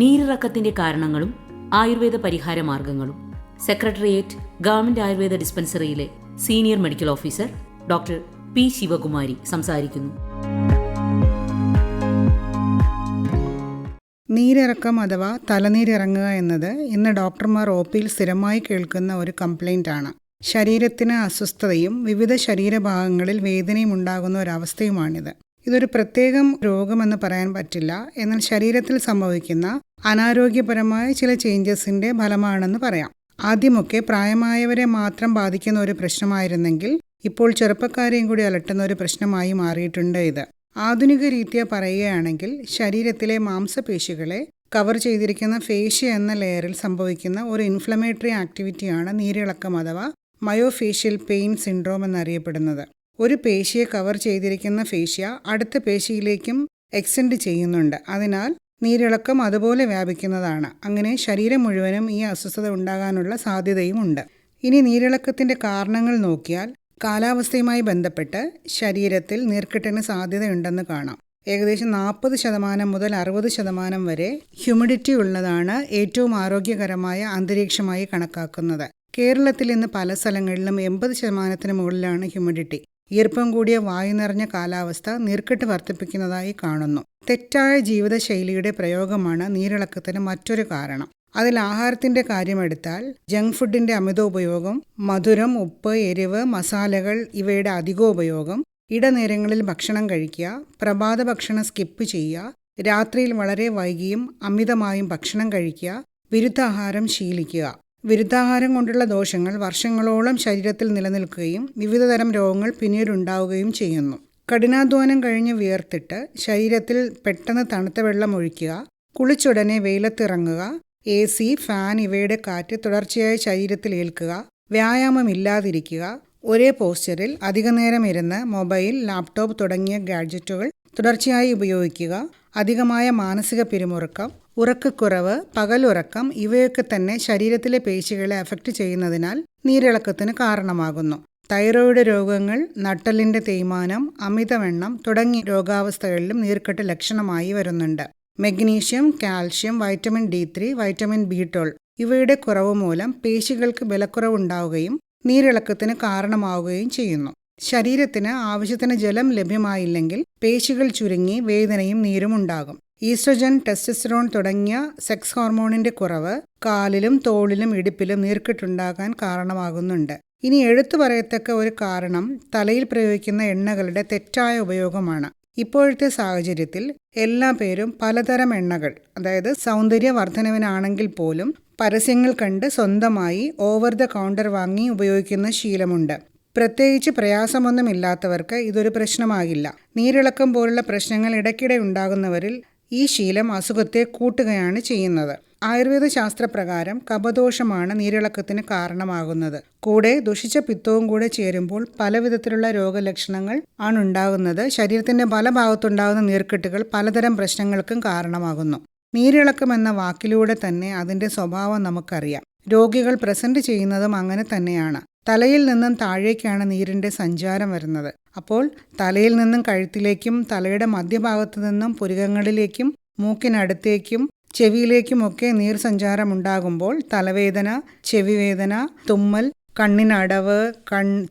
നീരിറക്കത്തിന്റെ കാരണങ്ങളും ആയുർവേദ പരിഹാര മാർഗങ്ങളും സെക്രട്ടേറിയറ്റ് ഗവൺമെന്റ് ആയുർവേദ ഡിസ്പെൻസറിയിലെ senior medical officer doctor P Sivakumari സംസാരിക്കുന്നു. നീരിറക്കം അഥവാ തലനീരിറങ്ങുക എന്നത് ഇന്ന് ഡോക്ടർമാർ OPയിൽ സ്ഥിരമായി കേൾക്കുന്ന ഒരു കംപ്ലൈൻ്റ് ആണ്. ശരീരത്തിന് അസ്വസ്ഥതയും വിവിധ ശരീരഭാഗങ്ങളിൽ വേദനയും ഉണ്ടാകുന്ന ഒരവസ്ഥയുമാണിത്. ഇതൊരു പ്രത്യേകം രോഗമെന്ന് പറയാൻ പറ്റില്ല, എന്നാൽ ശരീരത്തിൽ സംഭവിക്കുന്ന അനാരോഗ്യപരമായ ചില ചേഞ്ചസിൻ്റെ ഫലമാണെന്ന് പറയാം. ആദ്യമൊക്കെ പ്രായമായവരെ മാത്രം ബാധിക്കുന്ന ഒരു പ്രശ്നമായിരുന്നെങ്കിൽ ഇപ്പോൾ ചെറുപ്പക്കാരെയും കൂടി അലട്ടുന്ന ഒരു പ്രശ്നമായി മാറിയിട്ടുണ്ട് ഇത്. ആധുനിക രീതിയെ പറയുകയാണെങ്കിൽ ശരീരത്തിലെ മാംസപേശികളെ കവർ ചെയ്തിരിക്കുന്ന ഫേഷ്യ എന്ന ലെയറിൽ സംഭവിക്കുന്ന ഒരു ഇൻഫ്ലമേറ്ററി ആക്ടിവിറ്റിയാണ് നീരിളക്കം അഥവാ മയോഫേഷ്യൽ പെയിൻ സിൻഡ്രോം എന്നറിയപ്പെടുന്നത്. ഒരു പേശിയെ കവർ ചെയ്തിരിക്കുന്ന ഫേഷ്യ അടുത്ത പേശിയിലേക്കും എക്സ്റ്റെൻഡ് ചെയ്യുന്നുണ്ട്. അതിനാൽ നീരിളക്കം അതുപോലെ വ്യാപിക്കുന്നതാണ്. അങ്ങനെ ശരീരം മുഴുവനും ഈ അസ്വസ്ഥത ഉണ്ടാകാനുള്ള സാധ്യതയും ഉണ്ട്. ഇനി നീരിളക്കത്തിൻ്റെ കാരണങ്ങൾ നോക്കിയാൽ കാലാവസ്ഥയുമായി ബന്ധപ്പെട്ട് ശരീരത്തിൽ നീർക്കെട്ടിന് സാധ്യതയുണ്ടെന്ന് കാണാം. ഏകദേശം 40% മുതൽ 60% വരെ ഹ്യൂമിഡിറ്റി ഉള്ളതാണ് ഏറ്റവും ആരോഗ്യകരമായ അന്തരീക്ഷമായി കണക്കാക്കുന്നത്. കേരളത്തിൽ ഇന്ന് പല സ്ഥലങ്ങളിലും 80% മുകളിലാണ് ഹ്യൂമിഡിറ്റി. ഈർപ്പം കൂടിയ വായു നിറഞ്ഞ കാലാവസ്ഥ നീർക്കെട്ട് വർദ്ധിപ്പിക്കുന്നതായി കാണുന്നു. തെറ്റായ ജീവിതശൈലിയുടെ പ്രയോഗമാണ് നീരിളക്കത്തിന് മറ്റൊരു കാരണം. അതിൽ ആഹാരത്തിൻ്റെ കാര്യമെടുത്താൽ ജങ്ക് ഫുഡിൻ്റെ അമിത ഉപയോഗം, മധുരം, ഉപ്പ്, എരിവ്, മസാലകൾ ഇവയുടെ അധികോപയോഗം, ഇടനേരങ്ങളിൽ ഭക്ഷണം കഴിക്കുക, പ്രഭാത ഭക്ഷണം സ്കിപ്പ് ചെയ്യുക, രാത്രിയിൽ വളരെ വൈകിയും അമിതമായും ഭക്ഷണം കഴിക്കുക, വിരുദ്ധാഹാരം ശീലിക്കുക. വിരുദ്ധാഹാരം കൊണ്ടുള്ള ദോഷങ്ങൾ വർഷങ്ങളോളം ശരീരത്തിൽ നിലനിൽക്കുകയും വിവിധതരം രോഗങ്ങൾ പിന്നീടുണ്ടാവുകയും ചെയ്യുന്നു. കഠിനാധ്വാനം കഴിഞ്ഞ് വിയർത്തിട്ട് ശരീരത്തിൽ പെട്ടെന്ന് തണുത്ത വെള്ളം ഒഴിക്കുക, കുളിച്ചുടനെ വെയിലത്തിറങ്ങുക, AC, ഫാൻ ഇവയുടെ കാറ്റ് തുടർച്ചയായി ശരീരത്തിൽ ഏൽക്കുക, വ്യായാമം ഇല്ലാതിരിക്കുക, ഒരേ പോസ്ചറിൽ അധികനേരം ഇരുന്ന് മൊബൈൽ, ലാപ്ടോപ്പ് തുടങ്ങിയ ഗാഡ്ജറ്റുകൾ തുടർച്ചയായി ഉപയോഗിക്കുക, അധികമായ മാനസിക പിരിമുറുക്കം, ഉറക്കക്കുറവ്, പകലുറക്കം ഇവയൊക്കെ തന്നെ ശരീരത്തിലെ പേശികളെ അഫക്റ്റ് ചെയ്യുന്നതിനാൽ നീരിളക്കത്തിന് കാരണമാകുന്നു. തൈറോയിഡ് രോഗങ്ങൾ, നട്ടെല്ലിൻ്റെ തേയ്മാനം, അമിതവണ്ണം തുടങ്ങിയ രോഗാവസ്ഥകളിലും നീർക്കെട്ട് ലക്ഷണമായി വരുന്നുണ്ട്. Magnesium, calcium, vitamin D3, vitamin B12 ഇവയുടെ കുറവ് മൂലം പേശികൾക്ക് ബലക്കുറവുണ്ടാവുകയും നീരിളക്കത്തിന് കാരണമാവുകയും ചെയ്യുന്നു. ശരീരത്തിന് ആവശ്യത്തിന് ജലം ലഭ്യമായില്ലെങ്കിൽ പേശികൾ ചുരുങ്ങി വേദനയും നീരും ഉണ്ടാകും. ഈസ്ട്രജൻ, ടെസ്റ്റോസ്റ്ററോൺ തുടങ്ങിയ സെക്സ് ഹോർമോണിന്റെ കുറവ് കാലിലും തോളിലും ഇടുപ്പിലും നീർക്കെട്ടുണ്ടാകാൻ കാരണമാകുന്നുണ്ട്. ഇനി എടുത്തു പറയത്തക്ക ഒരു കാരണം തലയിൽ പ്രയോഗിക്കുന്ന എണ്ണകളുടെ തെറ്റായ ഉപയോഗമാണ്. ഇപ്പോഴത്തെ സാഹചര്യത്തിൽ എല്ലാ പേരും പലതരം എണ്ണകൾ, അതായത് സൗന്ദര്യവർദ്ധനവിനാണെങ്കിൽ പോലും പരസ്യങ്ങൾ കണ്ട് സ്വന്തമായി ഓവർ ദ കൗണ്ടർ വാങ്ങി ഉപയോഗിക്കുന്ന ശീലമുണ്ട്. പ്രത്യേകിച്ച് പ്രയാസമൊന്നുമില്ലാത്തവർക്ക് ഇതൊരു പ്രശ്നമാകില്ല. നീരിളക്കം പോലുള്ള പ്രശ്നങ്ങൾ ഇടയ്ക്കിടെ ഉണ്ടാകുന്നവരിൽ ഈ ശീലം അസുഖത്തെ കൂട്ടുകയാണ് ചെയ്യുന്നത്. ആയുർവേദ ശാസ്ത്രപ്രകാരം കഫദോഷമാണ് നീരിളക്കത്തിന് കാരണമാകുന്നത്. കൂടെ ദുഷിച്ച പിത്തവും കൂടെ ചേരുമ്പോൾ പലവിധത്തിലുള്ള രോഗലക്ഷണങ്ങൾ ആണുണ്ടാകുന്നത്. ശരീരത്തിന്റെ പല ഭാഗത്തുണ്ടാകുന്ന നീർക്കെട്ടുകൾ പലതരം പ്രശ്നങ്ങൾക്കും കാരണമാകുന്നു. നീരിളക്കം എന്ന വാക്കിലൂടെ തന്നെ അതിന്റെ സ്വഭാവം നമുക്കറിയാം. രോഗികൾ പ്രസന്റ് ചെയ്യുന്നതും അങ്ങനെ തന്നെയാണ്. തലയിൽ നിന്നും താഴേക്കാണ് നീരിൻ്റെ സഞ്ചാരം വരുന്നത്. അപ്പോൾ തലയിൽ നിന്നും കഴുത്തിലേക്കും തലയുടെ മധ്യഭാഗത്തു നിന്നും പുരികങ്ങളിലേക്കും മൂക്കിനടുത്തേക്കും ചെവിയിലേക്കുമൊക്കെ നീർ സഞ്ചാരം ഉണ്ടാകുമ്പോൾ തലവേദന, ചെവിവേദന, തുമ്മൽ, കണ്ണിനടവ്,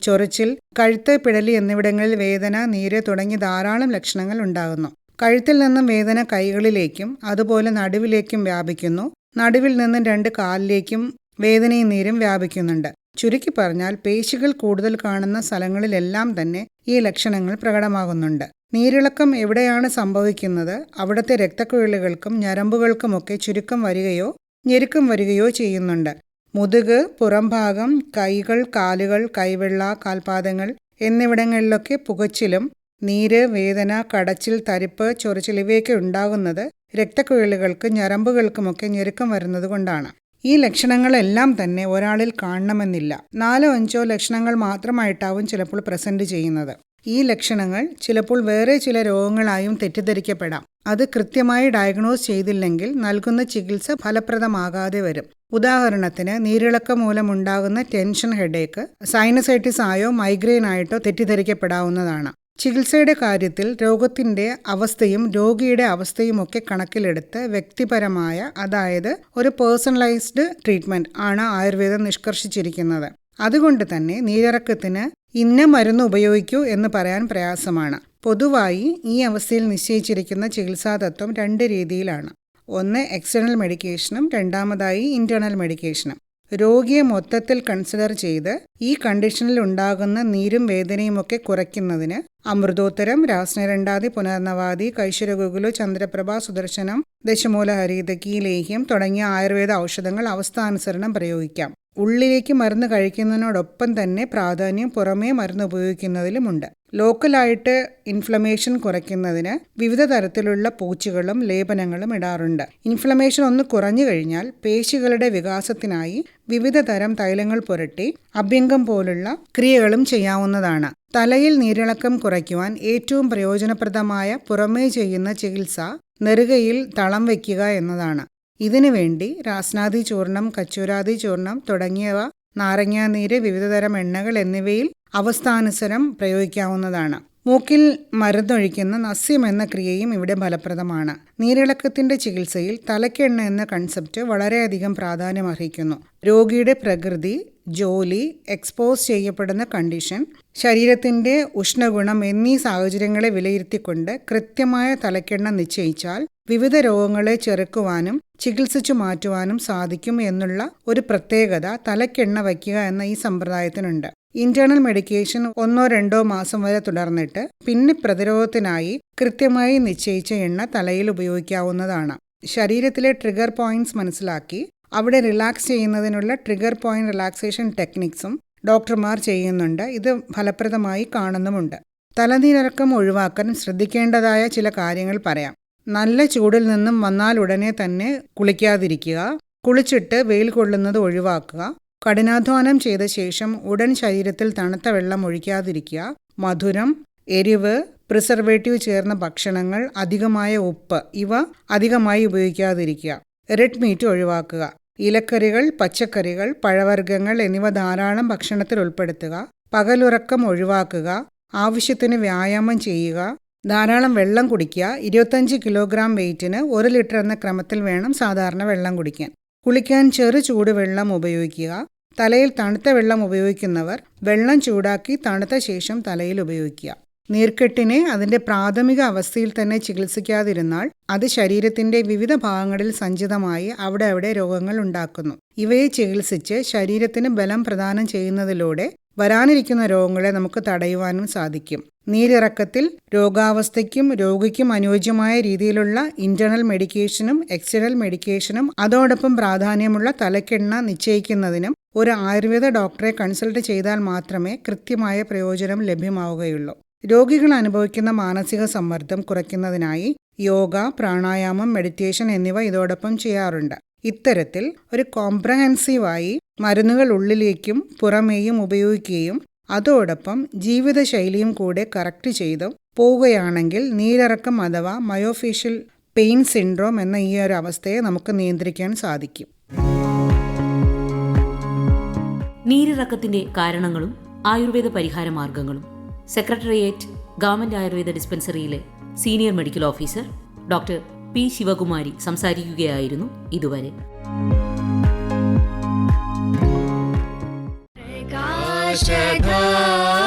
ചൊറിച്ചിൽ, കഴുത്ത്, പിടലി എന്നിവിടങ്ങളിൽ വേദന, നീര് തുടങ്ങി ധാരാളം ലക്ഷണങ്ങൾ ഉണ്ടാകുന്നു. കഴുത്തിൽ നിന്നും വേദന കൈകളിലേക്കും അതുപോലെ നടുവിലേക്കും വ്യാപിക്കുന്നു. നടുവിൽ നിന്നും 2 കാലിലേക്കും വേദനയും നീരും വ്യാപിക്കുന്നുണ്ട്. ചുരുക്കി പറഞ്ഞാൽ പേശികൾ കൂടുതൽ കാണുന്ന സ്ഥലങ്ങളിലെല്ലാം തന്നെ ഈ ലക്ഷണങ്ങൾ പ്രകടമാകുന്നുണ്ട്. നീരിളക്കം എവിടെയാണ് സംഭവിക്കുന്നത് അവിടുത്തെ രക്തക്കുഴലുകൾക്കും ഞരമ്പുകൾക്കുമൊക്കെ ചുരുക്കം വരികയോ ഞെരുക്കം വരികയോ ചെയ്യുന്നുണ്ട്. മുതുക്, പുറംഭാഗം, കൈകൾ, കാലുകൾ, കൈവെള്ള, കാൽപാദങ്ങൾ എന്നിവിടങ്ങളിലൊക്കെ പുകച്ചിലും നീര്, വേദന, കടച്ചിൽ, തരിപ്പ്, ചൊറിച്ചിൽ ഇവയൊക്കെ ഉണ്ടാകുന്നത് രക്തക്കുഴലുകൾക്ക് ഞരമ്പുകൾക്കുമൊക്കെ ഞെരുക്കം വരുന്നത് കൊണ്ടാണ്. ഈ ലക്ഷണങ്ങളെല്ലാം തന്നെ ഒരാളിൽ കാണണമെന്നില്ല. 4-5 ലക്ഷണങ്ങൾ മാത്രമായിട്ടാവും ചിലപ്പോൾ പ്രസന്റ് ചെയ്യുന്നത്. ഈ ലക്ഷണങ്ങൾ ചിലപ്പോൾ വേറെ ചില രോഗങ്ങളായും തെറ്റിദ്ധരിക്കപ്പെടാം. അത് കൃത്യമായി ഡയഗ്നോസ് ചെയ്തില്ലെങ്കിൽ നൽകുന്ന ചികിത്സ ഫലപ്രദമാകാതെ വരും. ഉദാഹരണത്തിന്, നീരിളക്കം മൂലമുണ്ടാകുന്ന ടെൻഷൻ ഹെഡേക്ക് സൈനസൈറ്റിസ് ആയോ മൈഗ്രെയിൻ ആയിട്ടോ തെറ്റിദ്ധരിക്കപ്പെടാവുന്നതാണ്. ചികിത്സയുടെ കാര്യത്തിൽ രോഗത്തിന്റെ അവസ്ഥയും രോഗിയുടെ അവസ്ഥയുമൊക്കെ കണക്കിലെടുത്ത് വ്യക്തിപരമായ, അതായത് ഒരു പേഴ്സണലൈസ്ഡ് ട്രീറ്റ്മെന്റ് ആണ് ആയുർവേദം നിഷ്കർഷിച്ചിരിക്കുന്നത്. അതുകൊണ്ട് തന്നെ നീരിറക്കത്തിന് ഇന്ന മരുന്ന് ഉപയോഗിക്കൂ എന്ന് പറയാൻ പ്രയാസമാണ്. പൊതുവായി ഈ അവസ്ഥയിൽ നിശ്ചയിച്ചിരിക്കുന്ന ചികിത്സാതത്വം 2 രീതിയിലാണ്. ഒന്ന് എക്സ്റ്റേണൽ മെഡിക്കേഷനും രണ്ടാമതായി ഇന്റേണൽ മെഡിക്കേഷനും. രോഗിയെ മൊത്തത്തിൽ കൺസിഡർ ചെയ്ത് ഈ കണ്ടീഷനിൽ ഉണ്ടാകുന്ന നീരും വേദനയും ഒക്കെ കുറയ്ക്കുന്നതിന് അമൃതോത്തരം, രാസ്നരണ്ടാതി, പുനർനവാതി, കൈശരഗുഗുലു, ചന്ദ്രപ്രഭ, സുദർശനം, ദശമൂലഹരിതകി ലേഹ്യം തുടങ്ങിയ ആയുർവേദ ഔഷധങ്ങൾ അവസ്ഥാനുസരണം പ്രയോഗിക്കാം. ഉള്ളിലേക്ക് മരുന്ന് കഴിക്കുന്നതിനോടൊപ്പം തന്നെ പ്രാധാന്യം പുറമേ മരുന്ന് ഉപയോഗിക്കുന്നതിലുമുണ്ട്. ലോക്കലായിട്ട് ഇൻഫ്ലമേഷൻ കുറയ്ക്കുന്നതിന് വിവിധ തരത്തിലുള്ള പൂച്ചുകളും ലേപനങ്ങളും ഇടാറുണ്ട്. ഇൻഫ്ലമേഷൻ ഒന്ന് കുറഞ്ഞു കഴിഞ്ഞാൽ പേശികളുടെ വികാസത്തിനായി വിവിധ തരം തൈലങ്ങൾ പുരട്ടി അഭ്യംഗം പോലുള്ള ക്രിയകളും ചെയ്യാവുന്നതാണ്. തലയിൽ നീരിളക്കം കുറയ്ക്കുവാൻ ഏറ്റവും പ്രയോജനപ്രദമായ പുറമേ ചെയ്യുന്ന ചികിത്സ നെറുകയിൽ തളം വയ്ക്കുക എന്നതാണ്. ഇതിനു വേണ്ടി രാസ്നാദി ചൂർണം, കച്ചൂരാദി ചൂർണം തുടങ്ങിയവ, നാരങ്ങാനീര്, വിവിധതരം എണ്ണകൾ എന്നിവയിൽ അവസ്ഥാനുസരം പ്രയോഗിക്കാവുന്നതാണ്. മൂക്കിൽ മരുന്നൊഴിക്കുന്ന നസ്യം എന്ന ക്രിയയും ഇവിടെ ഫലപ്രദമാണ്. നീരിളക്കത്തിന്റെ ചികിത്സയിൽ തലക്കെണ്ണ എന്ന കൺസെപ്റ്റ് വളരെയധികം പ്രാധാന്യമർഹിക്കുന്നു. രോഗിയുടെ പ്രകൃതി, ജോലി, എക്സ്പോസ് ചെയ്യപ്പെടുന്ന കണ്ടീഷൻ, ശരീരത്തിന്റെ ഉഷ്ണഗുണം എന്നീ സാഹചര്യങ്ങളെ വിലയിരുത്തിക്കൊണ്ട് കൃത്യമായ തലക്കെണ്ണ നിശ്ചയിച്ചാൽ വിവിധ രോഗങ്ങളെ ചെറുക്കുവാനും ചികിത്സിച്ചു മാറ്റുവാനും സാധിക്കും എന്നുള്ള ഒരു പ്രത്യേകത തലക്കെണ്ണ വയ്ക്കുക എന്ന ഈ സമ്പ്രദായത്തിനുണ്ട്. ഇന്റേണൽ മെഡിക്കേഷൻ 1-2 മാസം വരെ തുടർന്നിട്ട് പിന്നെ പ്രതിരോധത്തിനായി കൃത്യമായി നിശ്ചയിച്ച എണ്ണ തലയിൽ ഉപയോഗിക്കാവുന്നതാണ്. ശരീരത്തിലെ ട്രിഗർ പോയിന്റ്സ് മനസ്സിലാക്കി അവിടെ റിലാക്സ് ചെയ്യുന്നതിനുള്ള ട്രിഗർ പോയിന്റ് റിലാക്സേഷൻ ടെക്നിക്സും ഡോക്ടർമാർ ചെയ്യുന്നുണ്ട്. ഇത് ഫലപ്രദമായി കാണുന്നുമുണ്ട്. തലനീരിറക്കം ഒഴിവാക്കാൻ ശ്രദ്ധിക്കേണ്ടതായ ചില കാര്യങ്ങൾ പറയാം. നല്ല ചൂടിൽ നിന്നും വന്നാൽ ഉടനെ തന്നെ കുളിക്കാതിരിക്കുക. കുളിച്ചിട്ട് വെയിൽ കൊള്ളുന്നത് ഒഴിവാക്കുക. കഠിനാധ്വാനം ചെയ്ത ശേഷം ഉടൻ ശരീരത്തിൽ തണുത്ത വെള്ളം ഒഴിക്കാതിരിക്കുക. മധുരം, എരിവ്, പ്രിസർവേറ്റീവ് ചേർന്ന ഭക്ഷണങ്ങൾ, അധികമായ ഉപ്പ് ഇവ അധികമായി ഉപയോഗിക്കാതിരിക്കുക. റെഡ് മീറ്റ് ഒഴിവാക്കുക. ഇലക്കറികൾ, പച്ചക്കറികൾ, പഴവർഗ്ഗങ്ങൾ എന്നിവ ധാരാളം ഭക്ഷണത്തിൽ ഉൾപ്പെടുത്തുക. പകലുറക്കം ഒഴിവാക്കുക. ആവശ്യത്തിന് വ്യായാമം ചെയ്യുക. ധാരാളം വെള്ളം കുടിക്കുക. 25 കിലോഗ്രാം വെയിറ്റിന് 1 ലിറ്റർ എന്ന ക്രമത്തിൽ വേണം സാധാരണ വെള്ളം കുടിക്കാൻ. കുളിക്കാൻ ചെറു ചൂടുവെള്ളം ഉപയോഗിക്കുക. തലയിൽ തണുത്ത വെള്ളം ഉപയോഗിക്കുന്നവർ വെള്ളം ചൂടാക്കി തണുത്ത ശേഷം തലയിൽ ഉപയോഗിക്കുക. നീർക്കെട്ടിനെ അതിന്റെ പ്രാഥമിക അവസ്ഥയിൽ തന്നെ ചികിത്സിക്കാതിരുന്നാൽ അത് ശരീരത്തിന്റെ വിവിധ ഭാഗങ്ങളിൽ സഞ്ചിതമായി അവിടെ രോഗങ്ങൾ ഉണ്ടാക്കുന്നു. ഇവയെ ചികിത്സിച്ച് ശരീരത്തിന് ബലം പ്രദാനം ചെയ്യുന്നതിലൂടെ വരാനിരിക്കുന്ന രോഗങ്ങളെ നമുക്ക് തടയുവാനും സാധിക്കും. നീരിറക്കത്തിൽ രോഗാവസ്ഥയ്ക്കും രോഗിക്കും അനുയോജ്യമായ രീതിയിലുള്ള ഇന്റേണൽ മെഡിക്കേഷനും എക്സ്റ്റേണൽ മെഡിക്കേഷനും അതോടൊപ്പം പ്രാധാന്യമുള്ള തലക്കെണ്ണ നിശ്ചയിക്കുന്നതിനും ഒരു ആയുർവേദ ഡോക്ടറെ കൺസൾട്ട് ചെയ്താൽ മാത്രമേ കൃത്യമായ പ്രയോജനം ലഭ്യമാവുകയുള്ളൂ. രോഗികൾ അനുഭവിക്കുന്ന മാനസിക സമ്മർദ്ദം കുറയ്ക്കുന്നതിനായി യോഗ, പ്രാണായാമം, മെഡിറ്റേഷൻ എന്നിവ ഇതോടൊപ്പം ചെയ്യാറുണ്ട്. ഇത്തരത്തിൽ ഒരു കോംപ്രഹെൻസീവായി മരുന്നുകൾ ഉള്ളിലേക്കും പുറമേയും ഉപയോഗിക്കുകയും അതോടൊപ്പം ജീവിതശൈലിയും കൂടെ കറക്റ്റ് ചെയ്ത് പോവുകയാണെങ്കിൽ നീരിറക്കം അഥവാ മയോഫേഷ്യൽ പെയിൻ സിൻഡ്രോം എന്ന ഈ ഒരു അവസ്ഥയെ നമുക്ക് നിയന്ത്രിക്കാൻ സാധിക്കും. നീരിറക്കത്തിന്റെ കാരണങ്ങളും ആയുർവേദ പരിഹാര മാർഗങ്ങളും സെക്രട്ടേറിയറ്റ് ഗവൺമെന്റ് ആയുർവേദ ഡിസ്പെൻസറിയിലെ senior medical officer doctor P Sivakumari സംസാരിക്കുകയായിരുന്നു ഇതുവരെ. Shadha